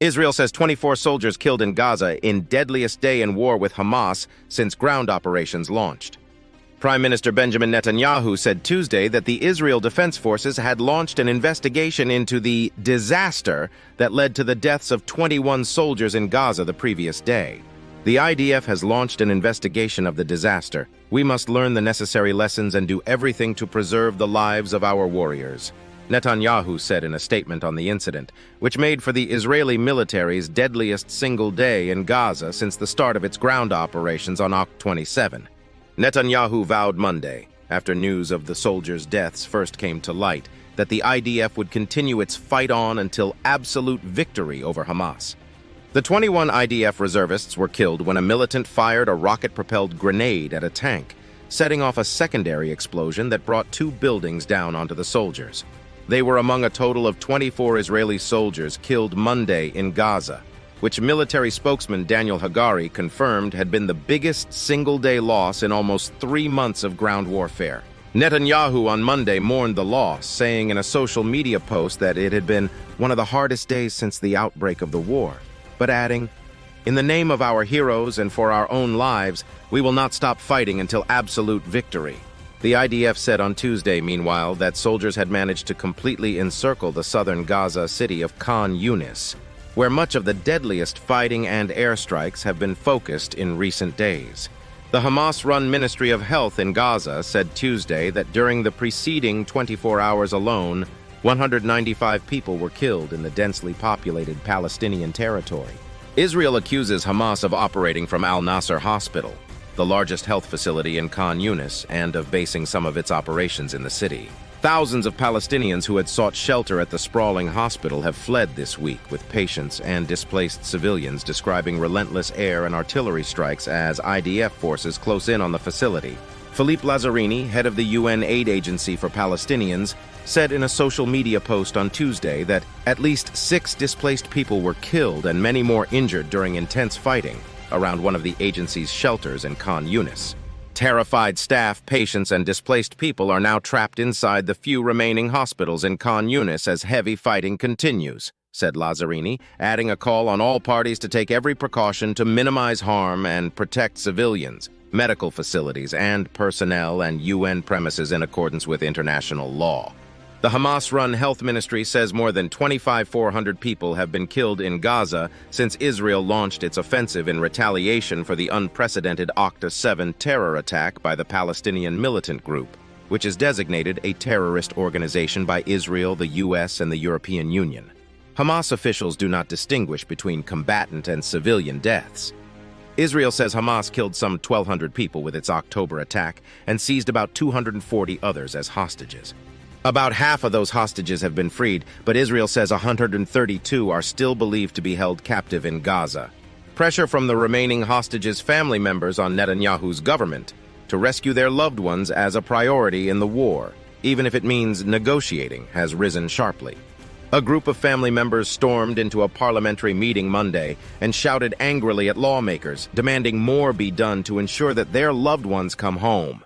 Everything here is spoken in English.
Israel says 24 soldiers killed in Gaza in deadliest day in war with Hamas since ground operations launched. Prime Minister Benjamin Netanyahu said Tuesday that the Israel Defense Forces had launched an investigation into the disaster that led to the deaths of 21 soldiers in Gaza the previous day. The IDF has launched an investigation of the disaster. We must learn the necessary lessons and do everything to preserve the lives of our warriors, Netanyahu said in a statement on the incident, which made for the Israeli military's deadliest single day in Gaza since the start of its ground operations on October 27. Netanyahu vowed Monday, after news of the soldiers' deaths first came to light, that the IDF would continue its fight on until absolute victory over Hamas. The 21 IDF reservists were killed when a militant fired a rocket-propelled grenade at a tank, setting off a secondary explosion that brought 2 buildings down onto the soldiers. They were among a total of 24 Israeli soldiers killed Monday in Gaza, which military spokesman Daniel Hagari confirmed had been the biggest single-day loss in almost 3 months of ground warfare. Netanyahu on Monday mourned the loss, saying in a social media post that it had been one of the hardest days since the outbreak of the war, but adding, "In the name of our heroes and for our own lives, we will not stop fighting until absolute victory." The IDF said on Tuesday, meanwhile, that soldiers had managed to completely encircle the southern Gaza city of Khan Yunis, where much of the deadliest fighting and airstrikes have been focused in recent days. The Hamas-run Ministry of Health in Gaza said Tuesday that during the preceding 24 hours alone, 195 people were killed in the densely populated Palestinian territory. Israel accuses Hamas of operating from Al-Nasser Hospital, the largest health facility in Khan Yunis, and of basing some of its operations in the city. Thousands of Palestinians who had sought shelter at the sprawling hospital have fled this week, with patients and displaced civilians describing relentless air and artillery strikes as IDF forces close in on the facility. Philippe Lazzarini, head of the UN Aid Agency for Palestinians, said in a social media post on Tuesday that at least 6 displaced people were killed and many more injured during intense fighting around one of the agency's shelters in Khan Yunis. Terrified staff, patients, and displaced people are now trapped inside the few remaining hospitals in Khan Yunis as heavy fighting continues, said Lazzarini, adding a call on all parties to take every precaution to minimize harm and protect civilians, medical facilities, and personnel and UN premises in accordance with international law. The Hamas-run health ministry says more than 2,400 people have been killed in Gaza since Israel launched its offensive in retaliation for the unprecedented October 7 terror attack by the Palestinian militant group, which is designated a terrorist organization by Israel, the U.S., and the European Union. Hamas officials do not distinguish between combatant and civilian deaths. Israel says Hamas killed some 1,200 people with its October attack and seized about 240 others as hostages. About half of those hostages have been freed, but Israel says 132 are still believed to be held captive in Gaza. Pressure from the remaining hostages' family members on Netanyahu's government to rescue their loved ones as a priority in the war, even if it means negotiating, has risen sharply. A group of family members stormed into a parliamentary meeting Monday and shouted angrily at lawmakers, demanding more be done to ensure that their loved ones come home.